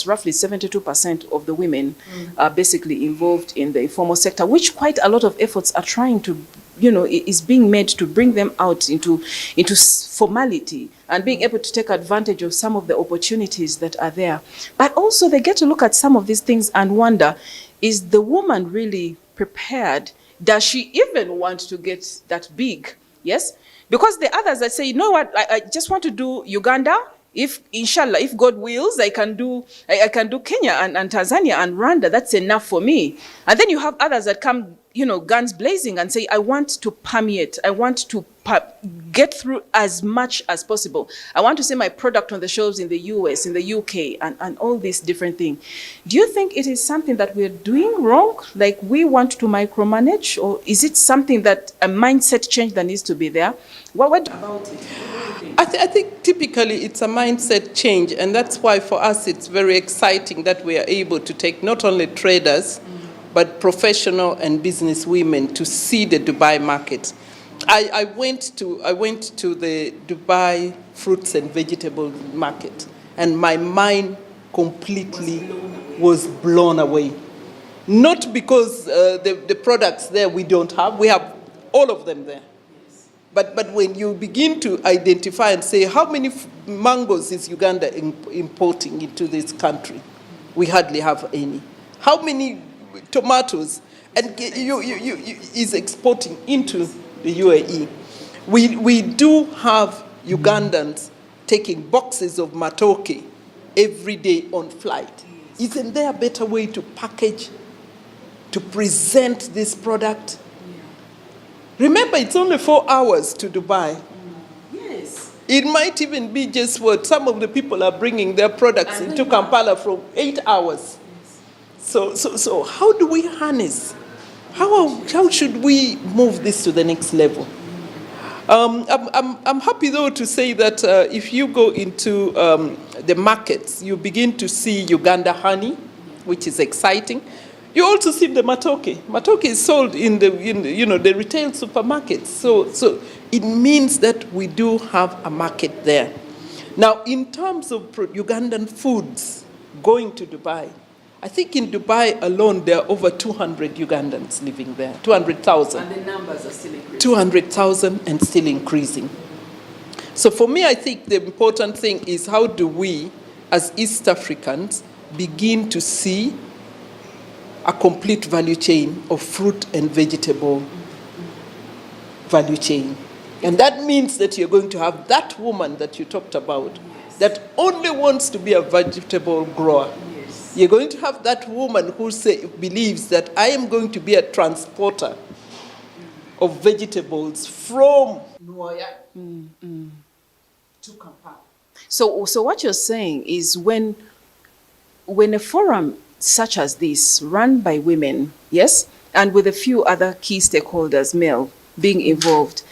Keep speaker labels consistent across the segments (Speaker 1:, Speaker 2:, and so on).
Speaker 1: that's roughly 72% of the women are basically involved in the informal sector, which quite a lot of efforts are trying to, is being made to bring them out into formality and being able to take advantage of some of the opportunities that are there. But also they get to look at some of these things and wonder, is the woman really prepared? Does she even want to get that big? Yes? Because the others that say, you know what, I just want to do Uganda. If, inshallah, if God wills, I can do Kenya and Tanzania and Rwanda. That's enough for me. And then you have others that come, guns blazing and say, I want to permeate. I want to get through as much as possible. I want to see my product on the shelves in the US, in the UK, and all these different things. Do you think it is something that we're doing wrong? Like we want to micromanage? Or is it something that a mindset change that needs to be there? What about it?
Speaker 2: I think typically it's a mindset change, and that's why for us it's very exciting that we are able to take not only traders, but professional and business women to see the Dubai market. I went to the Dubai fruits and vegetable market, and my mind completely was blown away. Not because the products there we don't have, we have all of them there. But when you begin to identify and say, how many mangoes is Uganda importing into this country? We hardly have any. How many tomatoes and is exporting into the UAE? We do have Ugandans taking boxes of matoke every day on flight. Isn't there a better way to package, to present this product? Remember, it's only 4 hours to Dubai.
Speaker 1: Yes.
Speaker 2: It might even be just what some of the people are bringing their products into Kampala from 8 hours. So how do we harness? How should we move this to the next level? I'm happy though to say that if you go into the markets, you begin to see Uganda honey, which is exciting. You also see the matoke. Matoke is sold in the retail supermarkets. So it means that we do have a market there. Now, in terms of Ugandan foods going to Dubai, I think in Dubai alone there are over 200 Ugandans living there, 200,000.
Speaker 1: And the numbers are still increasing. 200,000
Speaker 2: and still increasing. So for me, I think the important thing is how do we, as East Africans, begin to see a complete value chain of fruit and vegetable value chain. And that means that you're going to have that woman that you talked about, that only wants to be a vegetable grower.
Speaker 1: Yes.
Speaker 2: You're going to have that woman who believes that I am going to be a transporter of vegetables from Nuaya to Kampala.
Speaker 1: So what you're saying is when a forum such as this, run by women, yes, and with a few other key stakeholders, male, being involved,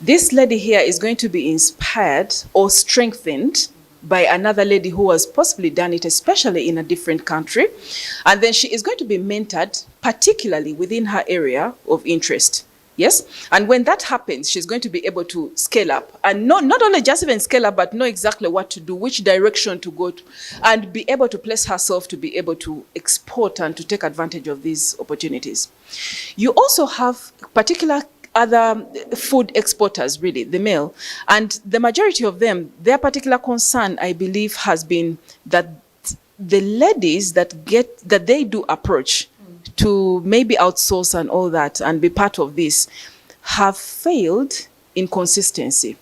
Speaker 1: this lady here is going to be inspired or strengthened by another lady who has possibly done it, especially in a different country. And then she is going to be mentored, particularly within her area of interest. Yes? And when that happens, she's going to be able to scale up. And not only just even scale up, but know exactly what to do, which direction to go to, and be able to place herself to be able to export and to take advantage of these opportunities. You also have particular other food exporters, really, the male. And the majority of them, their particular concern, I believe, has been that the ladies that they do approach to maybe outsource and all that and be part of this have failed in consistency.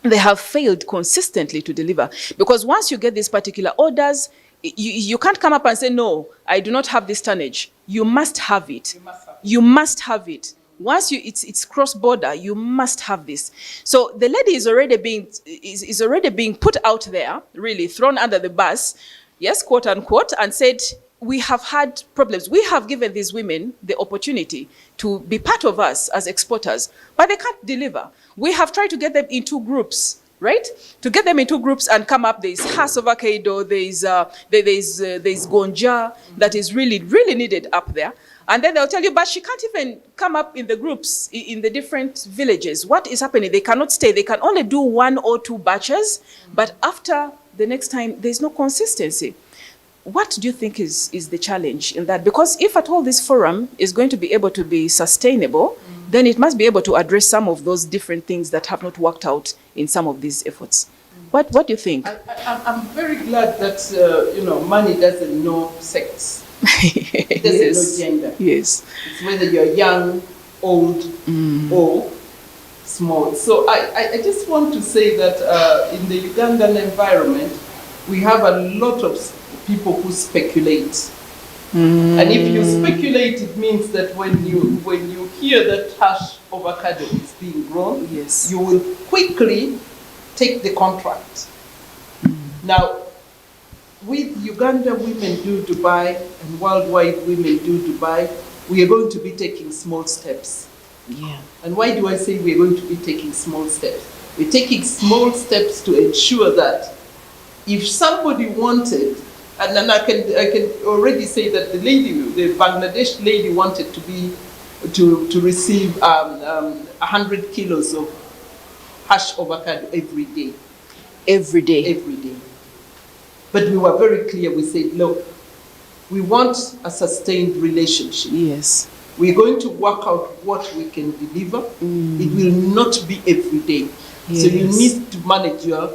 Speaker 1: They have failed consistently to deliver. Because once you get these particular orders, you can't come up and say, no, I do not have this tonnage. You must have it. You must have it. Once it's cross-border, you must have this. So the lady is already being put out there, really thrown under the bus, yes, quote unquote, and said, we have had problems. We have given these women the opportunity to be part of us as exporters, but they can't deliver. We have tried to get them into groups, right? To get them into groups and come up, there's Hass of Akaido, there's Gonja that is really, really needed up there. And then they'll tell you, but she can't even come up in the groups in the different villages. What is happening? They cannot stay. They can only do 1 or 2 batches, but after the next time, there's no consistency. what do you think is the challenge in that? Because if at all this forum is going to be able to be sustainable, then it must be able to address some of those different things that have not worked out in some of these efforts. What do you think?
Speaker 2: I'm very glad that, money doesn't know sex. It doesn't know gender.
Speaker 1: Yes.
Speaker 2: It's whether you're young, old, or small. So I just want to say that in the Ugandan environment, we have a lot of people who speculate. And if you speculate, it means that when you hear that hash avocado is being grown,
Speaker 1: yes,
Speaker 2: you will quickly take the contract. Now, with Uganda Women Do Dubai and Worldwide Women Do Dubai, we are going to be taking small steps.
Speaker 1: Yeah.
Speaker 2: And why do I say we are going to be taking small steps? We're taking small steps to ensure that if somebody wanted, and then I can already say that the Bangladesh lady wanted to receive 100 kilos of hash avocado every day.
Speaker 1: Every day.
Speaker 2: Every day. But we were very clear. We said, look, we want a sustained relationship.
Speaker 1: Yes.
Speaker 2: We're going to work out what we can deliver. It will not be every day.
Speaker 1: Yes.
Speaker 2: So you need to manage your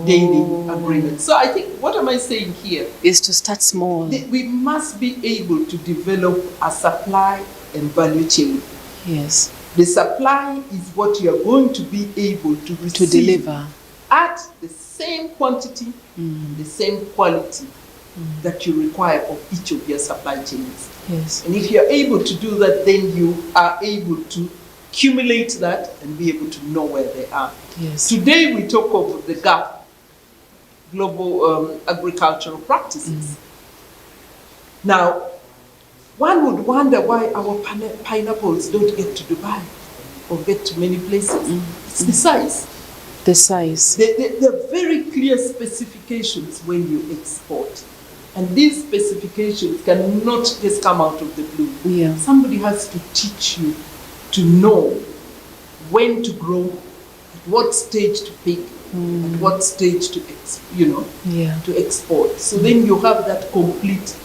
Speaker 2: daily agreement. So I think, what am I saying here?
Speaker 1: Is to start small.
Speaker 2: We must be able to develop a supply and value chain.
Speaker 1: Yes.
Speaker 2: The supply is what you are going to be able to receive.
Speaker 1: To deliver.
Speaker 2: At the same quantity, the same quality that you require of each of your supply chains.
Speaker 1: Yes.
Speaker 2: And if you're able to do that, then you are able to accumulate that and be able to know where they are.
Speaker 1: Yes.
Speaker 2: Today we talk of the GAP, Global Agricultural Practices. Now, one would wonder why our pineapples don't get to Dubai or get to many places. It's the size.
Speaker 1: The size.
Speaker 2: There are very clear specifications when you export. And these specifications cannot just come out of the blue.
Speaker 1: Yeah.
Speaker 2: Somebody has to teach you to know when to grow, at what stage to pick, at what stage to to export. So then you have that complete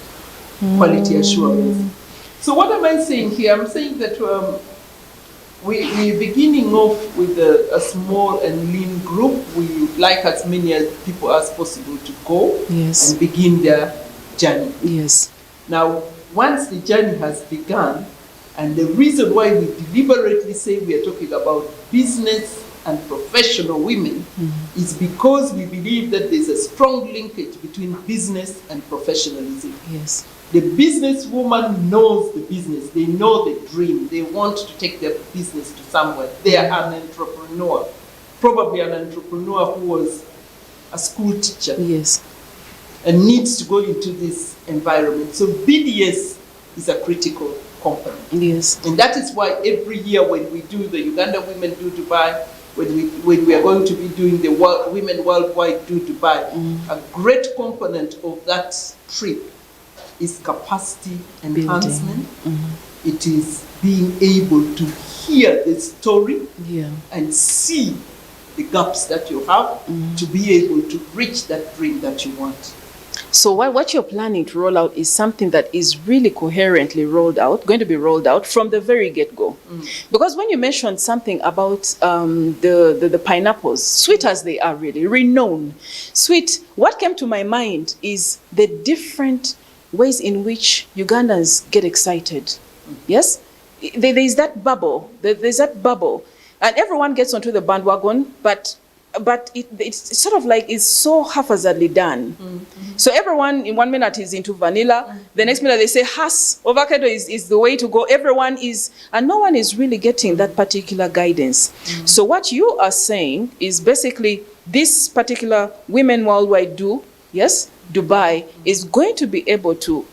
Speaker 2: quality assurance. So what am I saying here? I'm saying that we're beginning off with a small and lean group. We would like as many people as possible to go and begin their journey.
Speaker 1: Yes.
Speaker 2: Now, once the journey has begun, and the reason why we deliberately say we are talking about business and professional women is because we believe that there's a strong linkage between business and professionalism.
Speaker 1: Yes.
Speaker 2: The businesswoman knows the business. They know the dream. They want to take their business to somewhere. They are an entrepreneur, probably an entrepreneur who was a school teacher.
Speaker 1: Yes.
Speaker 2: And needs to go into this environment. So BDS is a critical component. Yes. And that is why every year when we do the Uganda Women Do Dubai, when we are going to be doing the Women Worldwide Do Dubai, a great component of that trip is capacity enhancement. It is being able to hear the story and see the gaps that you have to be able to reach that dream that you want.
Speaker 1: So what you're planning to roll out is something that is really coherently going to be rolled out from the very get-go. Because when you mentioned something about the pineapples, sweet as they are really, renowned, sweet, what came to my mind is the different ways in which Ugandans get excited. Yes? There is that bubble. There's that bubble. And everyone gets onto the bandwagon, but it's sort of like it's so haphazardly done. So everyone in 1 minute is into vanilla, the next minute they say hash avocado is the way to go. Everyone is, and no one is really getting that particular guidance. So what you are saying is basically this particular Women Worldwide Dubai is going to be able to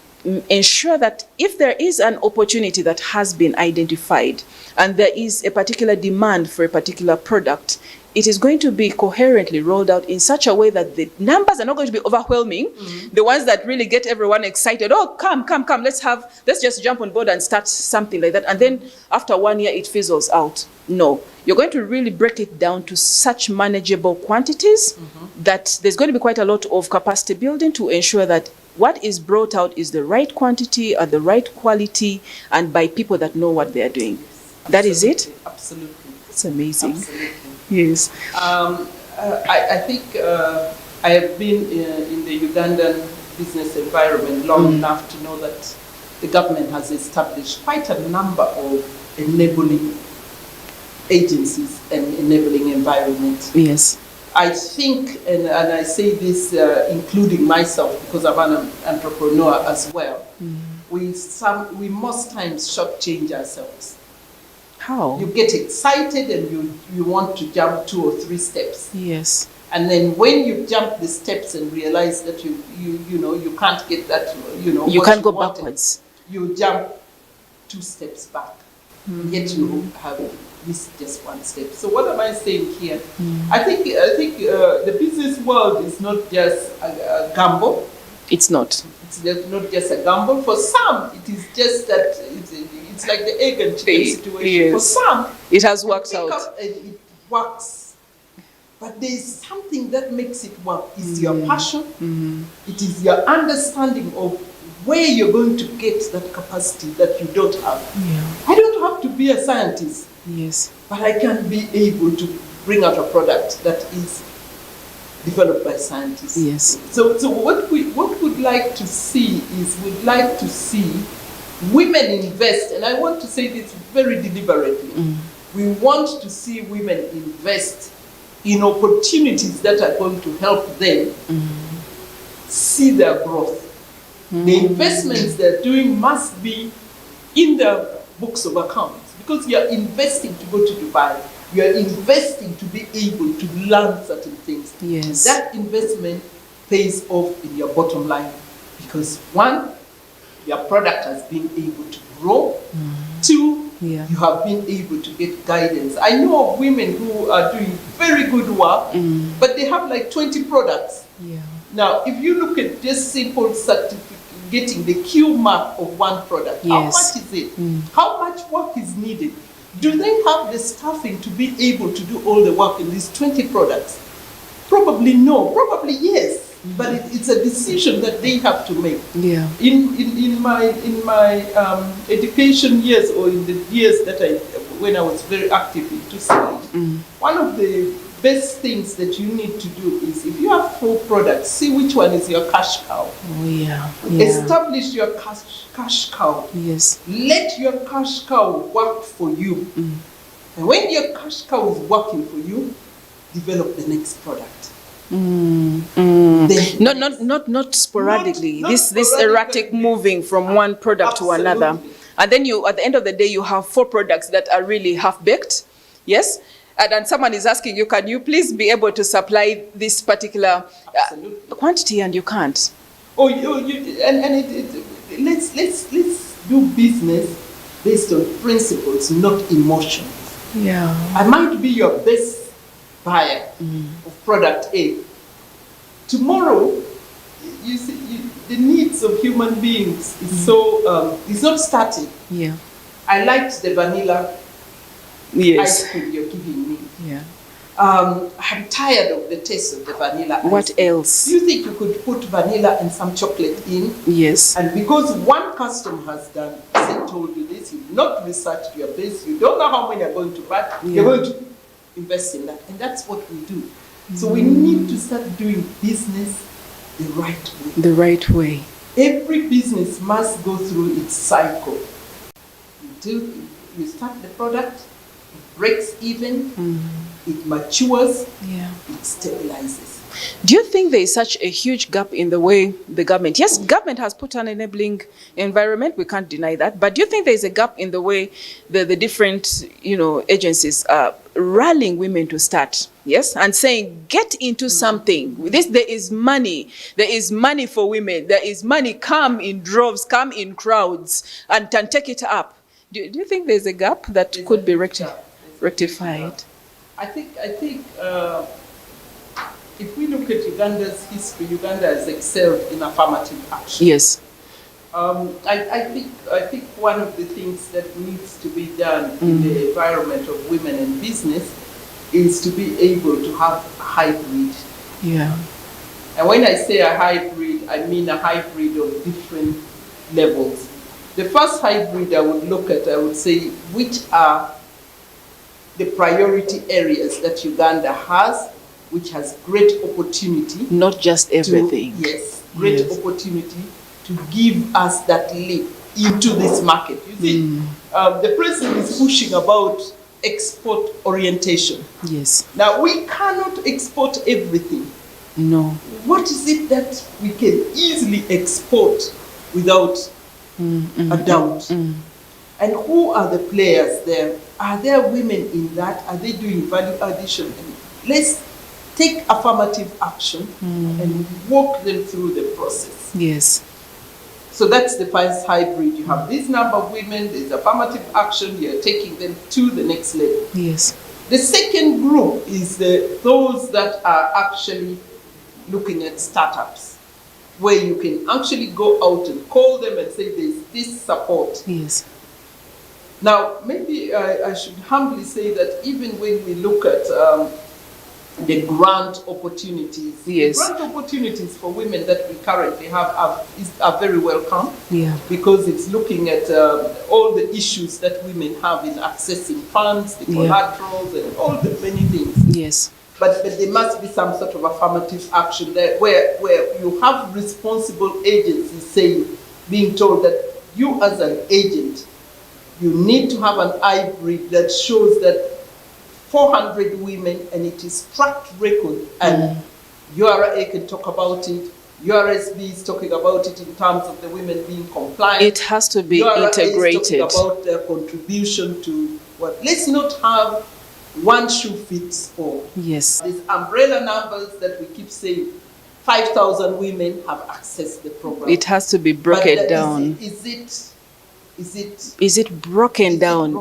Speaker 1: ensure that if there is an opportunity that has been identified and there is a particular demand for a particular product, it is going to be coherently rolled out in such a way that the numbers are not going to be overwhelming. The ones that really get everyone excited, oh, come, let's just jump on board and start something like that. And then after 1 year, it fizzles out. No, you're going to really break it down to such manageable quantities that there's going to be quite a lot of capacity building to ensure that what is brought out is the right quantity or the right quality and by people that know what they are doing. That is it?
Speaker 2: Absolutely.
Speaker 1: It's amazing.
Speaker 2: Absolutely.
Speaker 1: Yes.
Speaker 2: I think I have been in the Ugandan business environment long enough to know that the government has established quite a number of enabling agencies and enabling environments.
Speaker 1: Yes.
Speaker 2: I think, and I say this including myself because I'm an entrepreneur as well, we most times shortchange ourselves.
Speaker 1: How?
Speaker 2: You get excited and you want to jump 2 or 3 steps.
Speaker 1: Yes.
Speaker 2: And then when you jump the steps and realize that you can't get that,
Speaker 1: you can't go backwards.
Speaker 2: You jump 2 steps back. Yet you have missed just 1 step. So what am I saying here? I think the business world is not just a gamble.
Speaker 1: It's not.
Speaker 2: It's not just a gamble. For some, it is just that it's like the egg and chicken situation.
Speaker 1: Yes.
Speaker 2: For some,
Speaker 1: it has worked out.
Speaker 2: It works. But there is something that makes it work. It's your passion. It is your understanding of where you're going to get that capacity that you don't have. I don't have to be a scientist.
Speaker 1: Yes.
Speaker 2: But I can be able to bring out a product that is developed by scientists.
Speaker 1: Yes.
Speaker 2: So what we'd like to see is we'd like to see women invest, and I want to say this very deliberately. We want to see women invest in opportunities that are going to help them see their growth. The investments they're doing must be in their books of accounts, because you're investing to go to Dubai. You're investing to be able to learn certain things.
Speaker 1: Yes.
Speaker 2: That investment pays off in your bottom line, because 1, your product has been able to grow. 2, you have been able to get guidance. I know of women who are doing very good work, but they have like 20 products. Now, if you look at just simple getting the Q mark of 1 product, how much is it? How much work is needed? Do they have the staffing to be able to do all the work in these 20 products? Probably no, probably yes. But it's a decision that they have to make. In my education years, or in the years that when I was very active in Tucson, one of the best things that you need to do is, if you have 4 products, see which one is your cash cow. Establish your cash cow.
Speaker 1: Yes.
Speaker 2: Let your cash cow work for you. And when your cash cow is working for you, develop the next product.
Speaker 1: Not sporadically. This erratic moving from one product to another, and then you, at the end of the day, you have 4 products that are really half baked. Yes. And then someone is asking you, can you please be able to supply this particular quantity, and you can't.
Speaker 2: Let's do business based on principles, not emotions. I might be your best buyer of product A. Tomorrow, you see, the needs of human beings is it's not static. I liked the vanilla ice cream you're giving me. I'm tired of the taste of the vanilla ice cream.
Speaker 1: What else?
Speaker 2: Do you think you could put vanilla and some chocolate in?
Speaker 1: Yes.
Speaker 2: And because one customer has told you this, you've not researched your base, you don't know how many are going to buy, you're going to invest in that. And that's what we do. So we need to start doing business the right way.
Speaker 1: The right way.
Speaker 2: Every business must go through its cycle. You start the product, it breaks even, it matures, it stabilizes.
Speaker 1: Do you think there is such a huge gap in the way the government, yes, government has put an enabling environment, we can't deny that, but do you think there is a gap in the way the different, agencies are rallying women to start, yes, and saying, get into something. There is money for women, there is money, come in droves, come in crowds, and take it up. Do you think there's a gap that could be rectified?
Speaker 2: I think if we look at Uganda's history, Uganda has excelled in affirmative action.
Speaker 1: Yes.
Speaker 2: I think one of the things that needs to be done in the environment of women in business is to be able to have a hybrid.
Speaker 1: Yeah.
Speaker 2: And when I say a hybrid, I mean a hybrid of different levels. The first hybrid I would look at, I would say, which are the priority areas that Uganda has, which has great opportunity.
Speaker 1: Not just everything.
Speaker 2: Great opportunity to give us that leap into this market. You see, the president is pushing about export orientation.
Speaker 1: Yes.
Speaker 2: Now, we cannot export everything.
Speaker 1: No.
Speaker 2: What is it that we can easily export without a doubt? And who are the players there? Are there women in that? Are they doing value addition? And let's take affirmative action and walk them through the process.
Speaker 1: Yes.
Speaker 2: So that's the first hybrid. You have this number of women, there's affirmative action, you're taking them to the next level.
Speaker 1: Yes.
Speaker 2: The second group is those that are actually looking at startups, where you can actually go out and call them and say there's this support.
Speaker 1: Yes.
Speaker 2: Now, maybe I should humbly say that even when we look at the grant opportunities,
Speaker 1: yes,
Speaker 2: the grant opportunities for women that we currently have are very welcome.
Speaker 1: Yeah.
Speaker 2: Because it's looking at all the issues that women have in accessing funds, the collaterals, and all the many things.
Speaker 1: Yes.
Speaker 2: But there must be some sort of affirmative action there where you have responsible agencies saying, being told that you as an agent, you need to have an hybrid that shows that 400 women, and it is tracked record, and URA can talk about it, URSB is talking about it in terms of the women being compliant.
Speaker 1: It has to be
Speaker 2: URA
Speaker 1: integrated.
Speaker 2: is talking about their contribution to what? Let's not have one shoe fits all.
Speaker 1: Yes.
Speaker 2: These umbrella numbers that we keep saying, 5,000 women have accessed the program.
Speaker 1: It has to be broken down. Is it broken down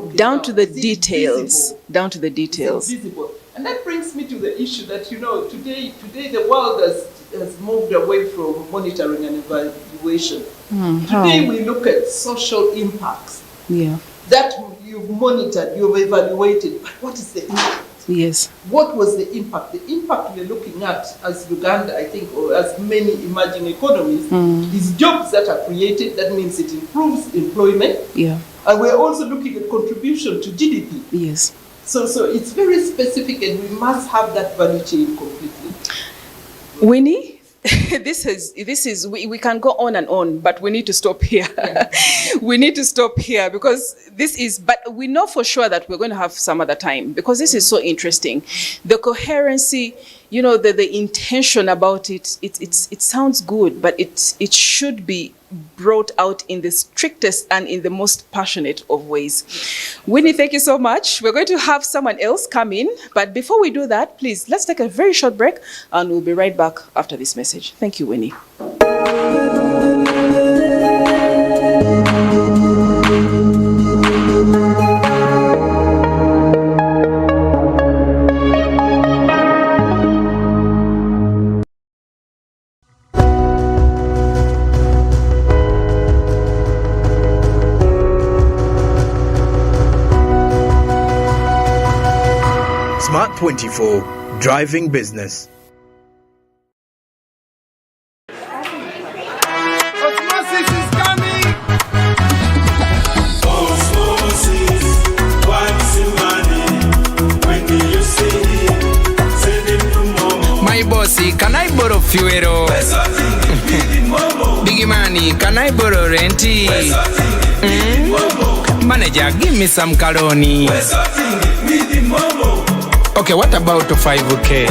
Speaker 1: to the details? Down to the details.
Speaker 2: Is it visible? And that brings me to the issue that, today the world has moved away from monitoring and evaluation. Today we look at social impacts.
Speaker 1: Yeah.
Speaker 2: That you've monitored, you've evaluated, but what is the impact?
Speaker 1: Yes.
Speaker 2: What was the impact? The impact we're looking at as Uganda, I think, or as many emerging economies, is jobs that are created. That means it improves employment.
Speaker 1: Yeah.
Speaker 2: And we're also looking at contribution to GDP.
Speaker 1: Yes.
Speaker 2: So it's very specific, and we must have that value chain completely.
Speaker 1: Winnie, this is we can go on and on, but we need to stop here. We need to stop here because but we know for sure that we're going to have some other time because this is so interesting. The coherency, the intention about it sounds good, but it should be brought out in the strictest and in the most passionate of ways. Winnie, thank you so much. We're going to have someone else come in, but before we do that, please, let's take a very short break and we'll be right back after this message. Thank you, Winnie.
Speaker 3: Smart 24, driving business.
Speaker 4: Osmosis is coming.
Speaker 5: Osmosis, what's the money? When do you see him? Send him to Momo.
Speaker 4: My bossy, can I borrow fuel? Biggie money, can I borrow renty? Manager, give me some caloni. Okay, what about 5K?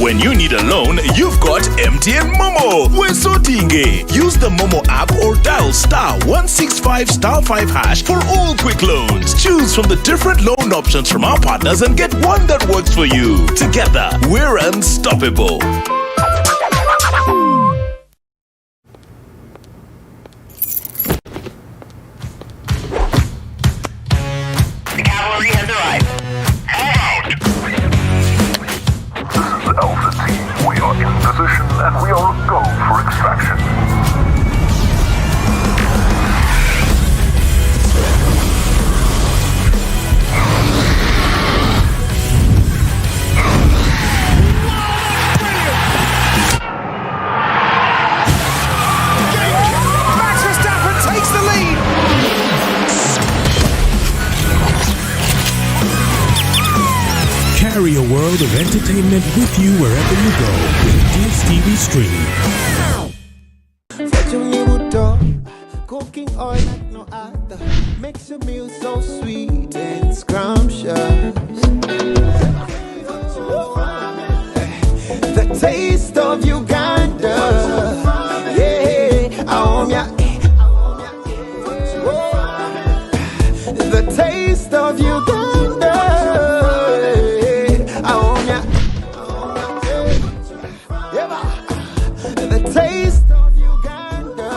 Speaker 3: When you need a loan, you've got MTN Momo. We're sorting. Use the Momo app or dial *165*5# for all quick loans. Choose from the different loan options from our partners and get one that works for you. Together, we're unstoppable.
Speaker 6: The cavalry has arrived. Move out!
Speaker 7: This is Alpha Team. We are in position and we are go for extraction.
Speaker 3: carry a world of entertainment with you wherever you go with DSTV Stream.
Speaker 8: Cooking oil like no other makes your meal so sweet and scrumptious. The taste of Uganda, yeah, the taste of Uganda, the taste of Uganda,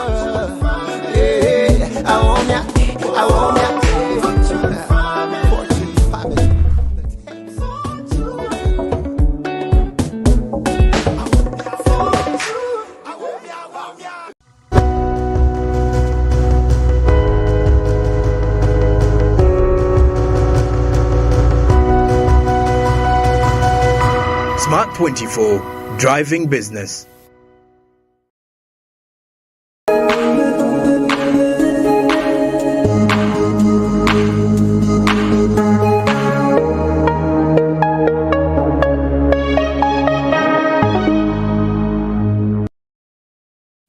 Speaker 8: yeah, I want ya.
Speaker 9: Smart 24, driving business.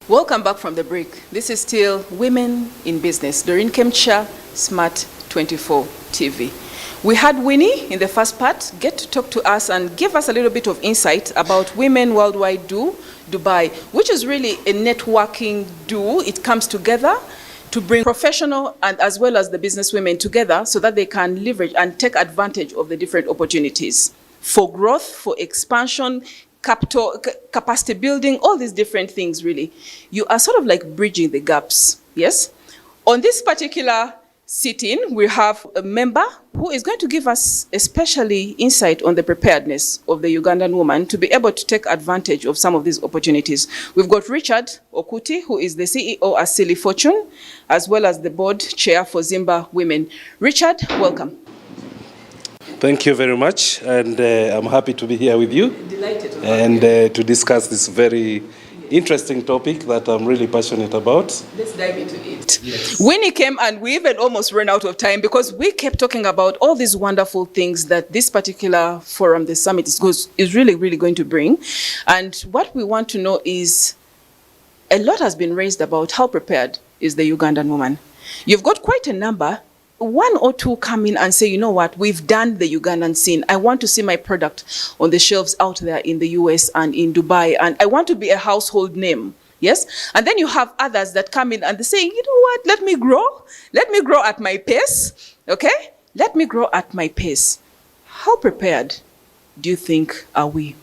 Speaker 1: Welcome back from the break. This is still Women in Business. Doreen Kemcha, Smart 24 TV. We had Winnie in the first part get to talk to us and give us a little bit of insight about Women Worldwide Do Dubai, which is really a networking do. It comes together to bring professional and as well as the business women together so that they can leverage and take advantage of the different opportunities for growth, for expansion, capital, capacity building, all these different things really. You are sort of like bridging the gaps, yes? On this particular sit-in, we have a member who is going to give us especially insight on the preparedness of the Ugandan woman to be able to take advantage of some of these opportunities. We've got Richard Okuti, who is the CEO at Silly Fortune, as well as the board chair for Zimba Women. Richard, welcome.
Speaker 10: Thank you very much, and I'm happy to be here with you.
Speaker 1: Delighted to
Speaker 10: and
Speaker 1: have you.
Speaker 10: To discuss this very interesting topic that I'm really passionate about.
Speaker 1: Let's dive into it. Yes. Winnie came and we even almost ran out of time because we kept talking about all these wonderful things that this particular forum, the summit, is really going to bring. And what we want to know is, a lot has been raised about how prepared is the Ugandan woman. You've got quite a number. One or two come in and say, you know what, we've done the Ugandan scene. I want to see my product on the shelves out there in the US and in Dubai, and I want to be a household name. Yes? And then you have others that come in and they say, you know what, let me grow at my pace. Okay? Let me grow at my pace. How prepared do you think are we?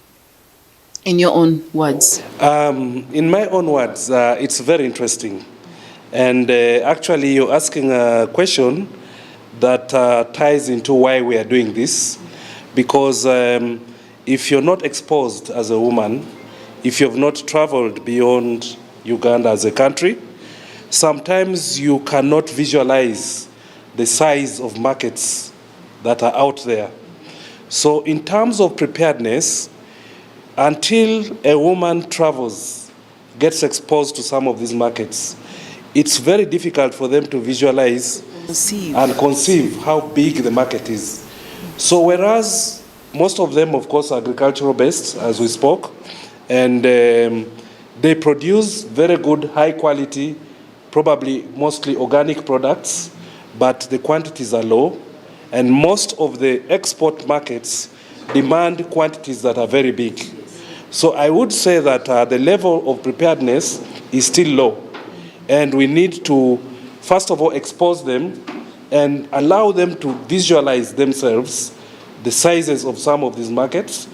Speaker 1: In your own words.
Speaker 10: In my own words, it's very interesting. And actually, you're asking a question that ties into why we are doing this. Because if you're not exposed as a woman, if you've not traveled beyond Uganda as a country, sometimes you cannot visualize the size of markets that are out there. So in terms of preparedness, until a woman travels, gets exposed to some of these markets, it's very difficult for them to visualize and conceive how big the market is. So whereas most of them, of course, are agricultural based, as we spoke, and they produce very good, high quality, probably mostly organic products, but the quantities are low, and most of the export markets demand quantities that are very big. So I would say that the level of preparedness is still low. And we need to, first of all, expose them and allow them to visualize themselves the sizes of some of these markets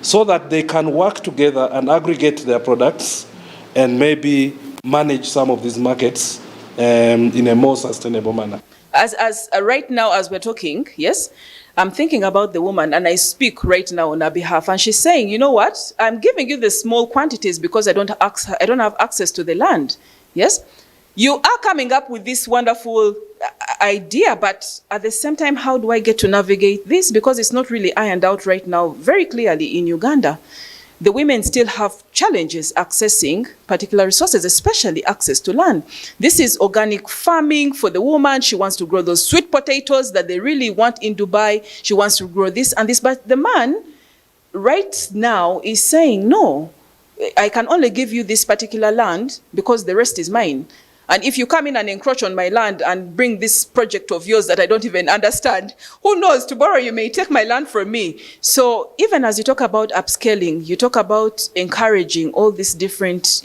Speaker 10: so that they can work together and aggregate their products and maybe manage some of these markets in a more sustainable manner.
Speaker 1: As right now, as we're talking, yes, I'm thinking about the woman and I speak right now on her behalf, and she's saying, you know what, I'm giving you the small quantities because I don't have access to the land. Yes, you are coming up with this wonderful idea, but at the same time, how do I get to navigate this? Because it's not really ironed out right now very clearly in Uganda. the women still have challenges accessing particular resources, especially access to land. This is organic farming for the woman. She wants to grow those sweet potatoes that they really want in Dubai. She wants to grow this and this. But the man right now is saying, no, I can only give you this particular land because the rest is mine. And if you come in and encroach on my land and bring this project of yours that I don't even understand, who knows, tomorrow you may take my land from me. So even as you talk about upscaling, you talk about encouraging all these different,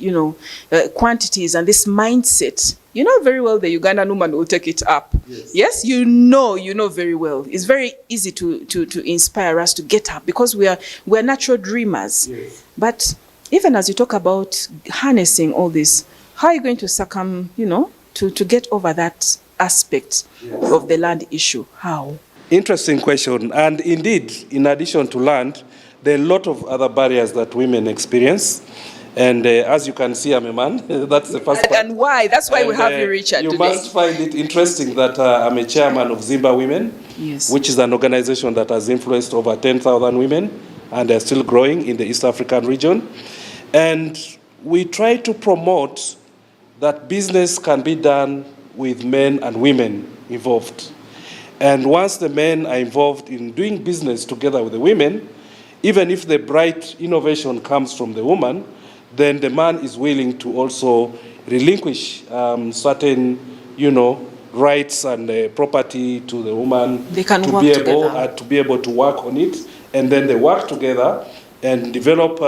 Speaker 1: quantities and this mindset. You know very well the Ugandan woman will take it up. Yes, you know very well. It's very easy to inspire us to get up because we're natural dreamers.
Speaker 10: Yes.
Speaker 1: But even as you talk about harnessing all this, how are you going to to get over that aspect of the land issue? How?
Speaker 10: Interesting question. And indeed, in addition to land, there are a lot of other barriers that women experience. And as you can see, I'm a man. That's the first part.
Speaker 1: And why? That's why we have you, Richard,
Speaker 10: you
Speaker 1: today.
Speaker 10: must find it interesting that I'm a chairman of Zimba Women,
Speaker 1: yes,
Speaker 10: which is an organization that has influenced over 10,000 women, and they're still growing in the East African region. And we try to promote that business can be done with men and women involved. And once the men are involved in doing business together with the women, even if the bright innovation comes from the woman, then the man is willing to also relinquish certain, rights and property to the woman.
Speaker 1: They can
Speaker 10: to
Speaker 1: work
Speaker 10: be
Speaker 1: together.
Speaker 10: able to be able to work on it, and then they work together and develop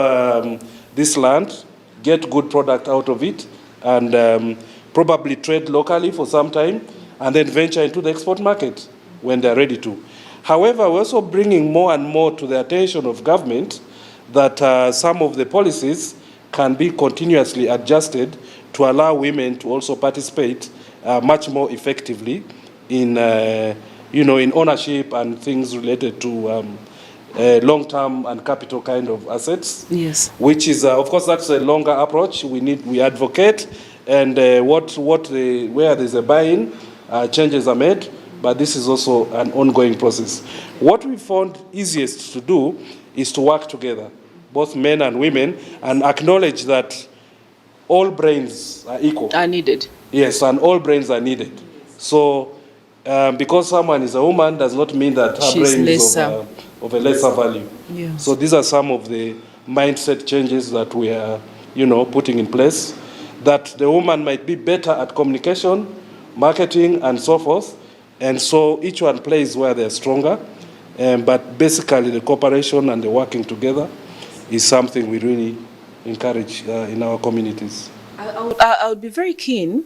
Speaker 10: this land, get good product out of it, and probably trade locally for some time, and then venture into the export market when they're ready to. However, we're also bringing more and more to the attention of government that some of the policies can be continuously adjusted to allow women to also participate much more effectively in, in ownership and things related to long-term and capital kind of assets.
Speaker 1: Yes.
Speaker 10: Which is, of course, that's a longer approach. We advocate, and where there's a buy-in, changes are made, but this is also an ongoing process. What we found easiest to do is to work together, both men and women, and acknowledge that all brains are equal.
Speaker 1: Are needed.
Speaker 10: Yes, and all brains are needed. So, because someone is a woman does not mean that her
Speaker 1: She's
Speaker 10: brain is
Speaker 1: lesser.
Speaker 10: of a lesser value.
Speaker 1: Yes.
Speaker 10: So these are some of the mindset changes that we are, putting in place. That the woman might be better at communication, marketing, and so forth. And so each one plays where they're stronger. But basically the cooperation and the working together is something we really encourage in our communities.
Speaker 1: I would be very keen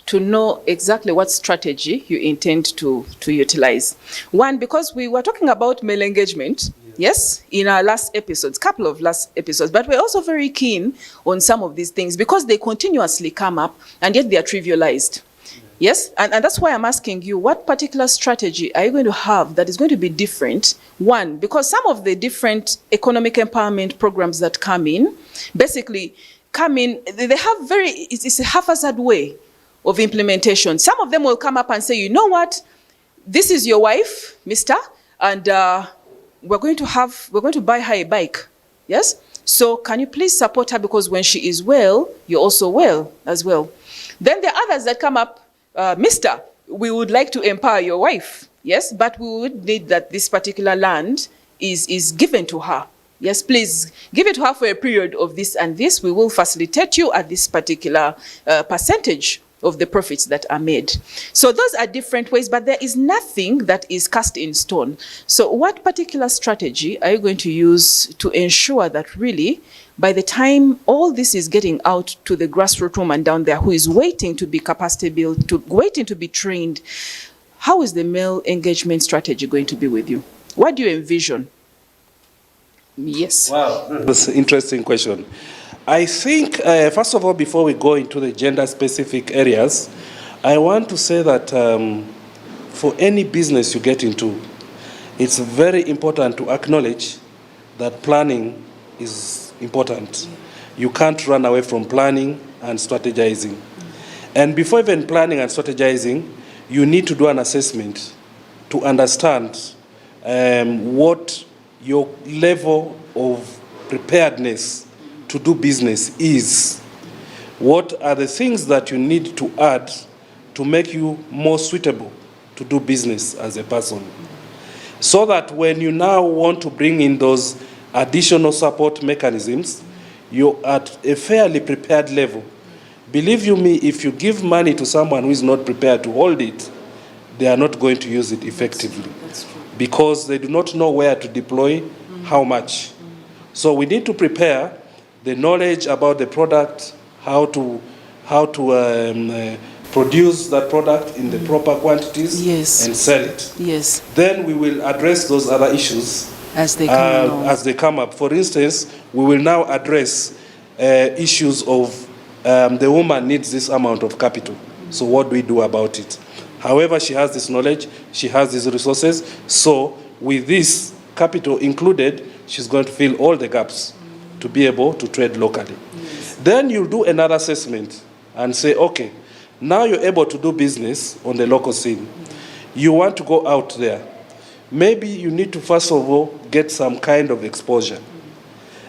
Speaker 1: to know exactly what strategy you intend to utilize. One, because we were talking about male engagement, yes, in our couple of last episodes, but we're also very keen on some of these things because they continuously come up and yet they are trivialized. Yes, and that's why I'm asking you, what particular strategy are you going to have that is going to be different? One, because some of the different economic empowerment programs that come in, basically they have it's a haphazard way of implementation. Some of them will come up and say, you know what, this is your wife, mister, and we're going to buy her a bike. Yes? So can you please support her, because when she is well, you're also well as well. Then there are others that come up, mister, we would like to empower your wife. Yes, but we would need that this particular land is given to her. Yes, please give it to her for a period of this and this. We will facilitate you at this particular percentage of the profits that are made. So those are different ways, but there is nothing that is cast in stone. So what particular strategy are you going to use to ensure that really, by the time all this is getting out to the grassroots woman down there who is waiting to be capacity built, waiting to be trained, how is the male engagement strategy going to be with you? What do you envision? Yes.
Speaker 10: Wow, that's an interesting question. I think, first of all, before we go into the gender-specific areas, I want to say that for any business you get into, it's very important to acknowledge that planning is important. You can't run away from planning and strategizing. And before even planning and strategizing, you need to do an assessment to understand what your level of preparedness to do business is. What are the things that you need to add to make you more suitable to do business as a person? So that when you now want to bring in those additional support mechanisms, you're at a fairly prepared level. Believe you me, if you give money to someone who is not prepared to hold it, they are not going to use it effectively.
Speaker 1: That's true.
Speaker 10: Because they do not know where to deploy, how much. So we need to prepare the knowledge about the product, how to produce that product in the proper quantities,
Speaker 1: Yes.
Speaker 10: and sell it.
Speaker 1: Yes,
Speaker 10: Then we will address those other issues
Speaker 1: as they come along.
Speaker 10: as they come up. For instance, we will now address issues of the woman needs this amount of capital. So what do we do about it? However, she has this knowledge, she has these resources. So with this capital included, she's going to fill all the gaps to be able to trade locally.
Speaker 1: Yes.
Speaker 10: Then you'll do another assessment and say, okay, now you're able to do business on the local scene. You want to go out there. Maybe you need to first of all get some kind of exposure.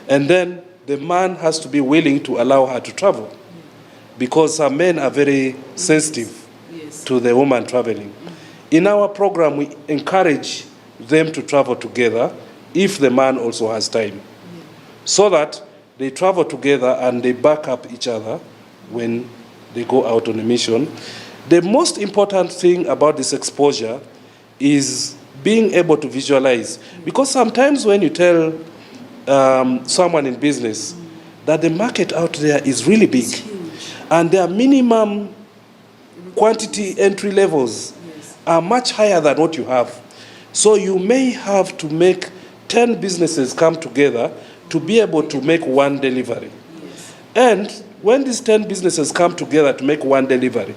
Speaker 10: And then the man has to be willing to allow her to travel. Because some men are very sensitive to the woman traveling. In our program, we encourage them to travel together if the man also has time. So that they travel together and they back up each other when they go out on a mission. The most important thing about this exposure is being able to visualize. Because sometimes when you tell someone in business that the market out there is really big, and their minimum quantity entry levels are much higher than what you have. So you may have to make 10 businesses come together to be able to make one delivery. And when these 10 businesses come together to make one delivery,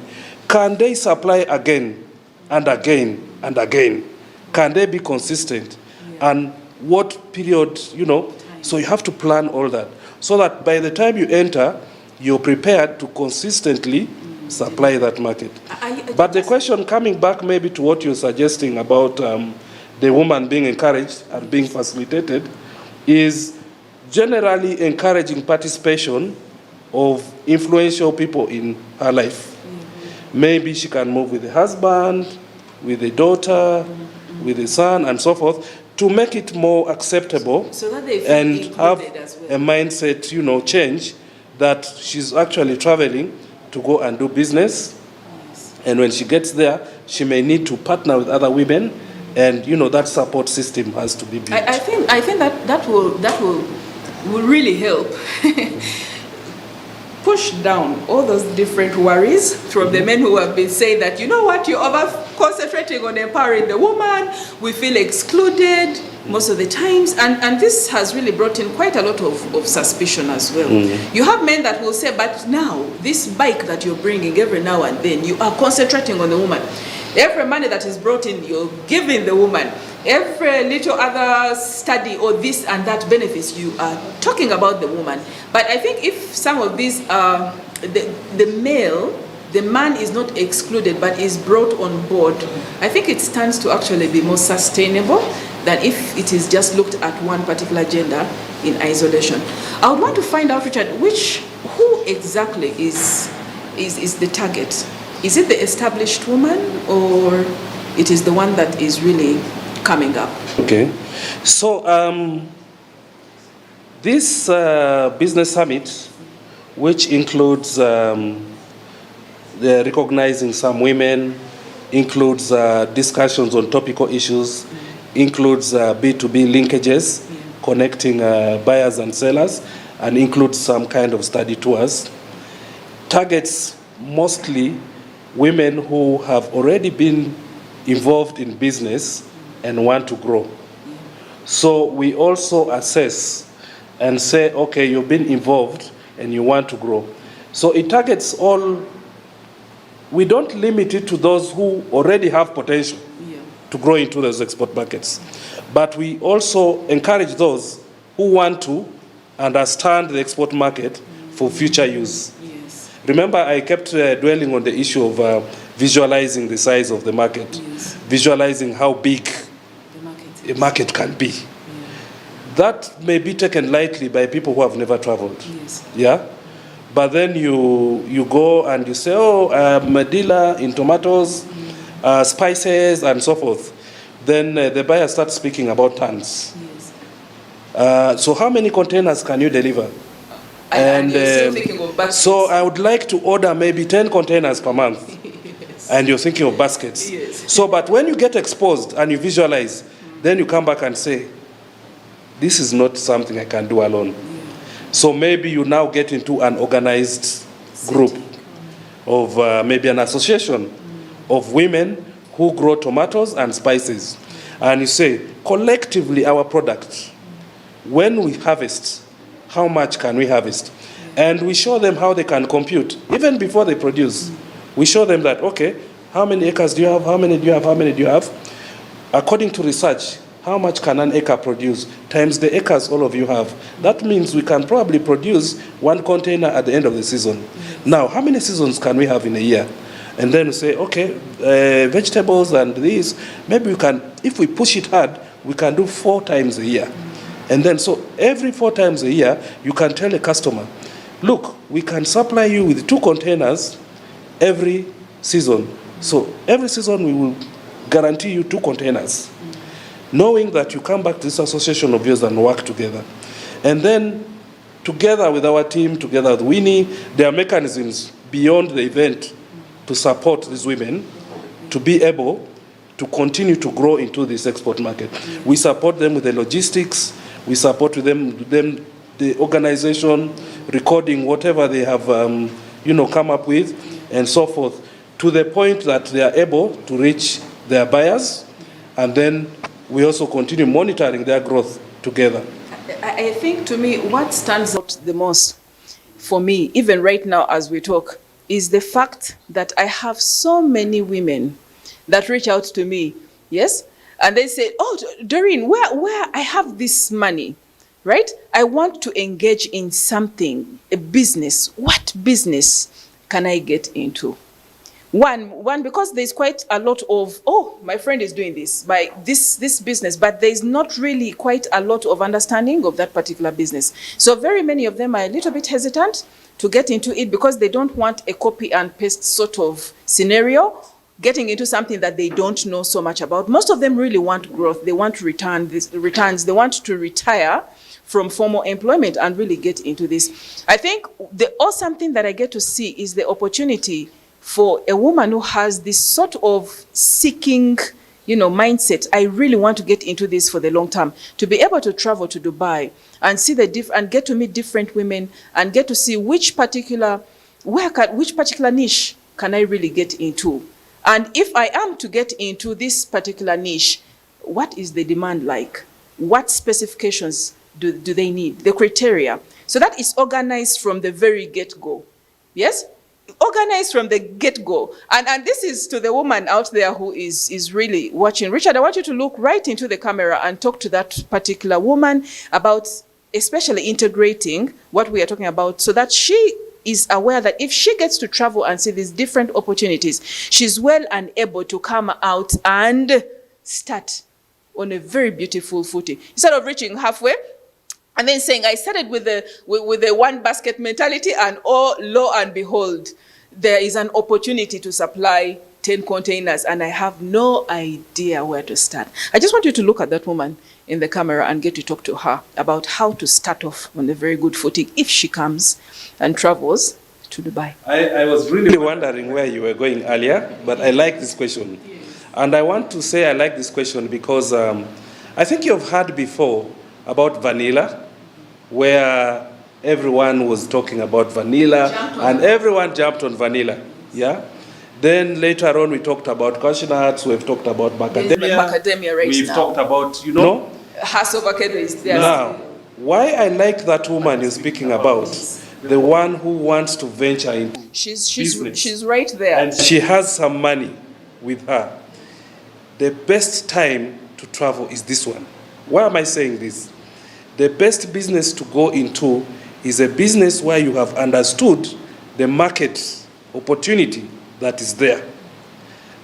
Speaker 10: can they supply again and again and again? Can they be consistent? And what period, so you have to plan all that. So that by the time you enter, you're prepared to consistently supply that market. But the question coming back maybe to what you're suggesting about the woman being encouraged and being facilitated is generally encouraging participation of influential people in her life. Maybe she can move with the husband, with the daughter, with the son, and so forth, to make it more acceptable
Speaker 1: So that they feel
Speaker 10: and have
Speaker 1: included as well.
Speaker 10: a mindset, change, that she's actually traveling to go and do business. And when she gets there, she may need to partner with other women, and that support system has to be built.
Speaker 1: I think that will really help push down all those different worries from the men who have been saying that, you're over concentrating on empowering the woman, we feel excluded most of the times, and this has really brought in quite a lot of suspicion as well. You have men that will say, but now this bike that you're bringing every now and then, you are concentrating on the woman. Every money that is brought in, you're giving the woman. Every little other study or this and that benefits, you are talking about the woman. But I think if some of these are the man is not excluded but is brought on board, I think it stands to actually be more sustainable than if it is just looked at one particular gender in isolation. I would want to find out, Richard, who exactly is the target? Is it the established woman, or it is the one that is really coming up?
Speaker 10: Okay. So this business summit, which includes the recognizing some women, includes discussions on topical issues, includes B2B linkages, connecting buyers and sellers, and includes some kind of study tours, targets mostly women who have already been involved in business and want to grow. So we also assess and say, okay, you've been involved and you want to grow. So it targets all. We don't limit it to those who already have potential to grow into those export markets. But we also encourage those who want to understand the export market for future use. Remember, I kept dwelling on the issue of visualizing the size of the market, visualizing how big the market can be. that may be taken lightly by people who have never traveled.
Speaker 1: Yes.
Speaker 10: Yeah? But then you go and you say, oh, I'm a dealer in tomatoes, spices, and so forth. Then the buyer starts speaking about tons.
Speaker 1: Yes.
Speaker 10: So how many containers can you deliver?
Speaker 1: And you're still thinking of baskets.
Speaker 10: So I would like to order maybe 10 containers per month.
Speaker 1: Yes.
Speaker 10: And you're thinking of baskets.
Speaker 1: Yes.
Speaker 10: So, but when you get exposed and you visualize, then you come back and say, this is not something I can do alone. So maybe you now get into an organized group of maybe an association of women who grow tomatoes and spices. And you say, collectively our product, when we harvest, how much can we harvest? And we show them how they can compute, even before they produce. We show them that, okay, how many acres do you have? How many do you have? How many do you have? According to research, how much can an acre produce times the acres all of you have? That means we can probably produce 1 container at the end of the season. Now, how many seasons can we have in a year? And then we say, okay, vegetables and these, maybe we can, if we push it hard, we can do 4 times a year. And then, so every 4 times a year, you can tell a customer, look, we can supply you with 2 containers every season. So every season we will guarantee you 2 containers. Knowing that you come back to this association of yours and work together. And then, together with our team, together with Winnie, there are mechanisms beyond the event to support these women to be able to continue to grow into this export market. We support them with the logistics, we support them the organization, recording whatever they have come up with, and so forth, to the point that they are able to reach their buyers, and then we also continue monitoring their growth together.
Speaker 1: I think, to me, what stands out the most for me, even right now as we talk, is the fact that I have so many women that reach out to me, yes? And they say, oh, Doreen, where I have this money, right? I want to engage in something, a business. What business can I get into? One, because there's quite a lot of, oh, my friend is doing this, by this business, but there's not really quite a lot of understanding of that particular business. So very many of them are a little bit hesitant to get into it because they don't want a copy and paste sort of scenario, getting into something that they don't know so much about. Most of them really want growth. They want returns. They want to retire from formal employment and really get into this. I think the awesome thing that I get to see is the opportunity for a woman who has this sort of seeking, mindset. I really want to get into this for the long term, to be able to travel to Dubai and see and get to meet different women and get to see which particular niche can I really get into. And if I am to get into this particular niche, what is the demand like? What specifications do they need? The criteria. So that is organized from the very get-go. Yes? Organized from the get-go. And this is to the woman out there who is really watching. Richard, I want you to look right into the camera and talk to that particular woman about especially integrating what we are talking about so that she is aware that if she gets to travel and see these different opportunities, she's well and able to come out and start on a very beautiful footing. Instead of reaching halfway and then saying, I started with the 1 basket mentality, and lo and behold, there is an opportunity to supply 10 containers and I have no idea where to start. I just want you to look at that woman in the camera and get to talk to her about how to start off on a very good footing if she comes and travels to Dubai.
Speaker 10: I was really wondering where you were going earlier, but I like this question. And I want to say I like this question because I think you've heard before about vanilla, where everyone was talking about vanilla and everyone jumped on vanilla. Yeah. Then later on we talked about cashew nuts, we've talked about macadamia. We've talked about,
Speaker 1: Hass avocado is there.
Speaker 10: Now, why I like that woman you're speaking about, the one who wants to venture into
Speaker 1: she's right there.
Speaker 10: And she has some money with her. The best time to travel is this one. Why am I saying this? The best business to go into is a business where you have understood the market opportunity that is there.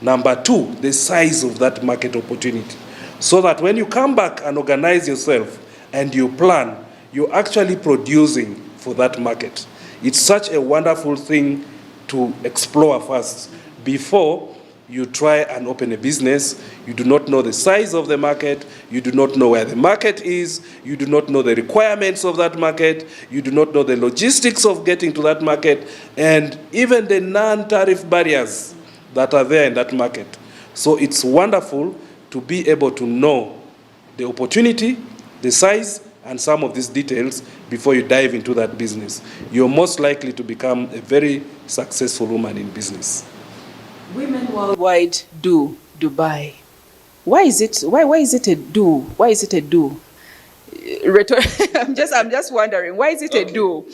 Speaker 10: Number 2, the size of that market opportunity. So that when you come back and organize yourself and you plan, you're actually producing for that market. It's such a wonderful thing to explore first before you try and open a business. You do not know the size of the market, you do not know where the market is, you do not know the requirements of that market, you do not know the logistics of getting to that market, and even the non-tariff barriers that are there in that market. So it's wonderful to be able to know the opportunity, the size, and some of these details before you dive into that business. You're most likely to become a very successful woman in business.
Speaker 1: Women worldwide do Dubai. Why is it a do? Why is it a do? I'm just wondering, why is it a do?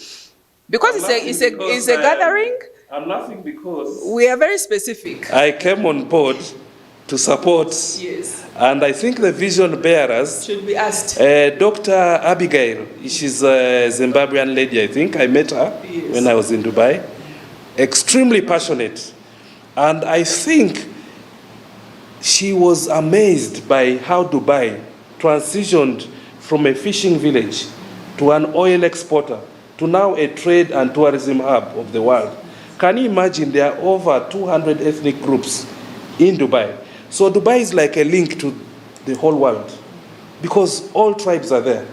Speaker 1: Because it's a gathering?
Speaker 10: I'm laughing because
Speaker 1: we are very specific.
Speaker 10: I came on board to support.
Speaker 1: Yes.
Speaker 10: And I think the vision bearers
Speaker 1: should be asked.
Speaker 10: Dr. Abigail, she's a Zimbabwean lady, I think. I met her when I was in Dubai. Extremely passionate. And I think she was amazed by how Dubai transitioned from a fishing village to an oil exporter to now a trade and tourism hub of the world. Can you imagine there are over 200 ethnic groups in Dubai? So Dubai is like a link to the whole world because all tribes are there.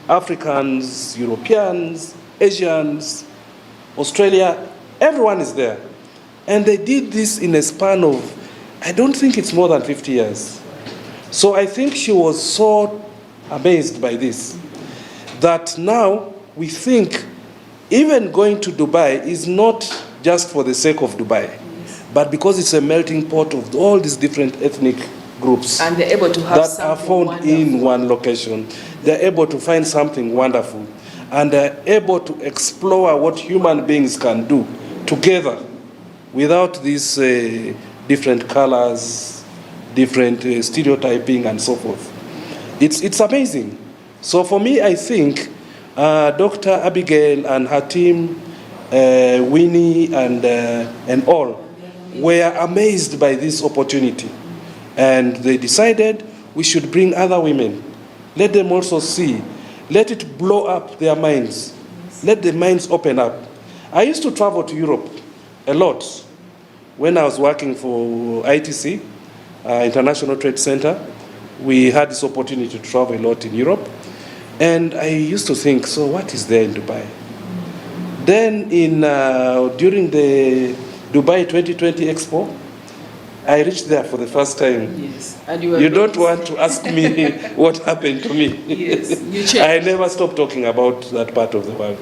Speaker 10: Africans, Europeans, Asians, Australia, everyone is there. And they did this in a span of, I don't think it's more than 50 years. So I think she was so amazed by this, that now we think even going to Dubai is not just for the sake of Dubai, but because it's a melting pot of all these different ethnic groups
Speaker 1: and they're able to have
Speaker 10: that are found wonderful in one location. They're able to find something wonderful, and they're able to explore what human beings can do together without these different colors, different stereotyping, and so forth. It's amazing. So for me, I think Dr. Abigail and her team, Winnie and all, were amazed by this opportunity. And they decided we should bring other women. Let them also see. Let it blow up their minds. Let the minds open up. I used to travel to Europe a lot. When I was working for ITC, International Trade Center, we had this opportunity to travel a lot in Europe. And I used to think, so what is there in Dubai? Then during the Dubai 2020 Expo, I reached there for the first time.
Speaker 1: Yes. And you
Speaker 10: don't want to ask me what happened to me.
Speaker 1: Yes, you changed.
Speaker 10: I never stopped talking about that part of the world.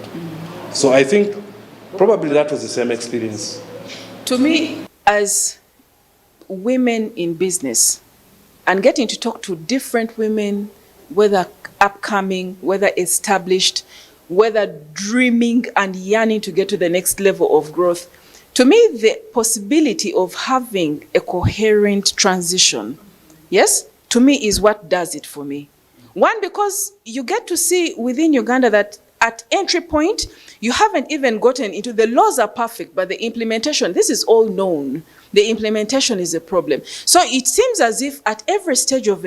Speaker 10: So I think probably that was the same experience.
Speaker 1: To me, as women in business, and getting to talk to different women, whether upcoming, whether established, whether dreaming and yearning to get to the next level of growth, to me, the possibility of having a coherent transition, yes, to me is what does it for me. One, because you get to see within Uganda that at entry point, you haven't even gotten into, the laws are perfect, but the implementation, this is all known. The implementation is a problem. So it seems as if at every stage of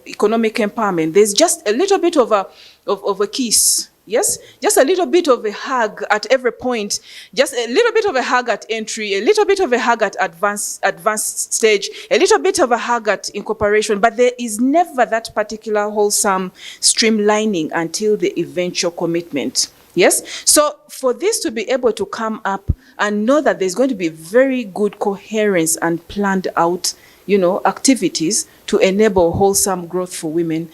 Speaker 1: economic empowerment, there's just a little bit of a kiss. Yes, just a little bit of a hug at every point, just a little bit of a hug at entry, a little bit of a hug at advanced stage, a little bit of a hug at incorporation, but there is never that particular wholesome streamlining until the eventual commitment. Yes, so for this to be able to come up and know that there's going to be very good coherence and planned out, activities to enable wholesome growth for women,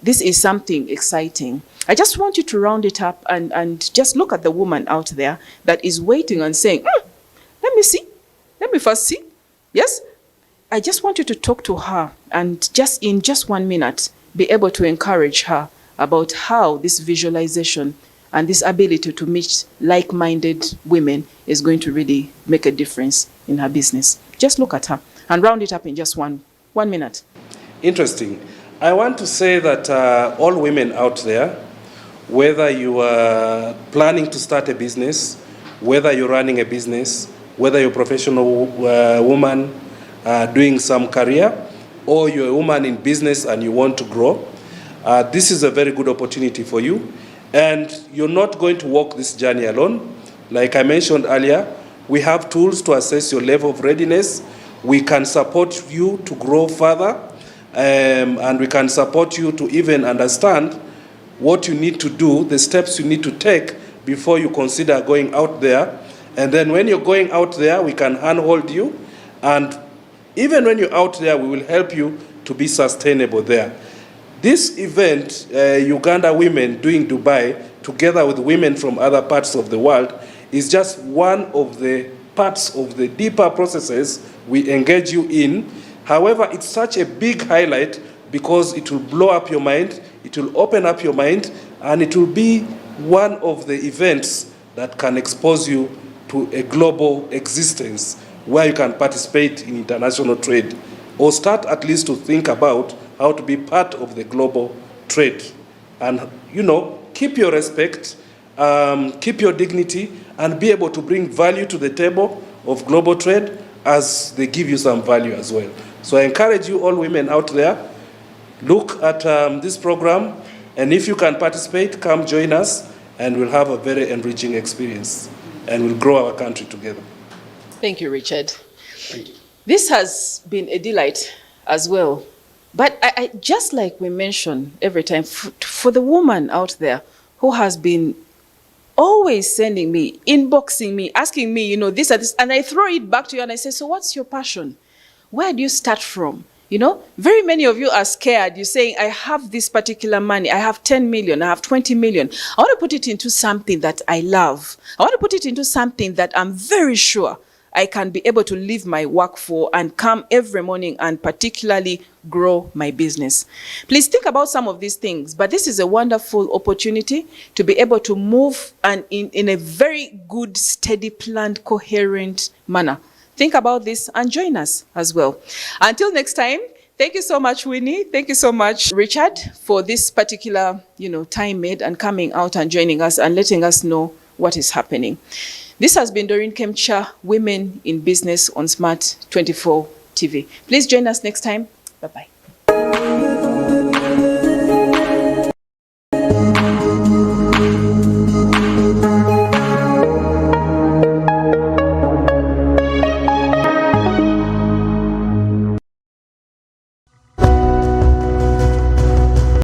Speaker 1: this is something exciting. I just want you to round it up and just look at the woman out there that is waiting and saying, let me see. Let me first see. Yes? I just want you to talk to her and just in just 1 minute, be able to encourage her about how this visualization and this ability to meet like-minded women is going to really make a difference in her business. Just look at her and round it up in just one minute.
Speaker 10: Interesting. I want to say that all women out there, whether you are planning to start a business, whether you're running a business, whether you're a professional woman doing some career, or you're a woman in business and you want to grow, This is a very good opportunity for you. And you're not going to walk this journey alone. Like I mentioned earlier, we have tools to assess your level of readiness. We can support you to grow further, and we can support you to even understand what you need to do, the steps you need to take before you consider going out there. And then when you're going out there, we can handhold you. And even when you're out there, we will help you to be sustainable there. This event, Uganda Women doing Dubai, together with women from other parts of the world, is just one of the parts of the deeper processes we engage you in. However, it's such a big highlight because it will blow up your mind, it will open up your mind, and it will be one of the events that can expose you to a global existence where you can participate in international trade, or start at least to think about how to be part of the global trade. And, keep your respect, keep your dignity, and be able to bring value to the table of global trade as they give you some value as well. So I encourage you, all women out there, look at this program, and if you can participate, come join us, and we'll have a very enriching experience, and we'll grow our country together.
Speaker 1: Thank you, Richard. Thank you. This has been a delight as well. But I just like we mention every time, for the woman out there who has been always sending me, inboxing me, asking me, this or this, and I throw it back to you and I say, so what's your passion? Where do you start from? Very many of you are scared. You're saying, I have this particular money. I have 10 million. I have 20 million. I want to put it into something that I love. I want to put it into something that I'm very sure I can be able to leave my work for and come every morning and particularly grow my business. Please think about some of these things, but this is a wonderful opportunity to be able to move and in a very good, steady, planned, coherent manner. Think about this and join us as well. Until next time, thank you so much, Winnie. Thank you so much, Richard, for this particular, time made and coming out and joining us and letting us know what is happening. This has been Doreen Kemcha, Women in Business on Smart 24 TV. Please join us next time. Bye-bye.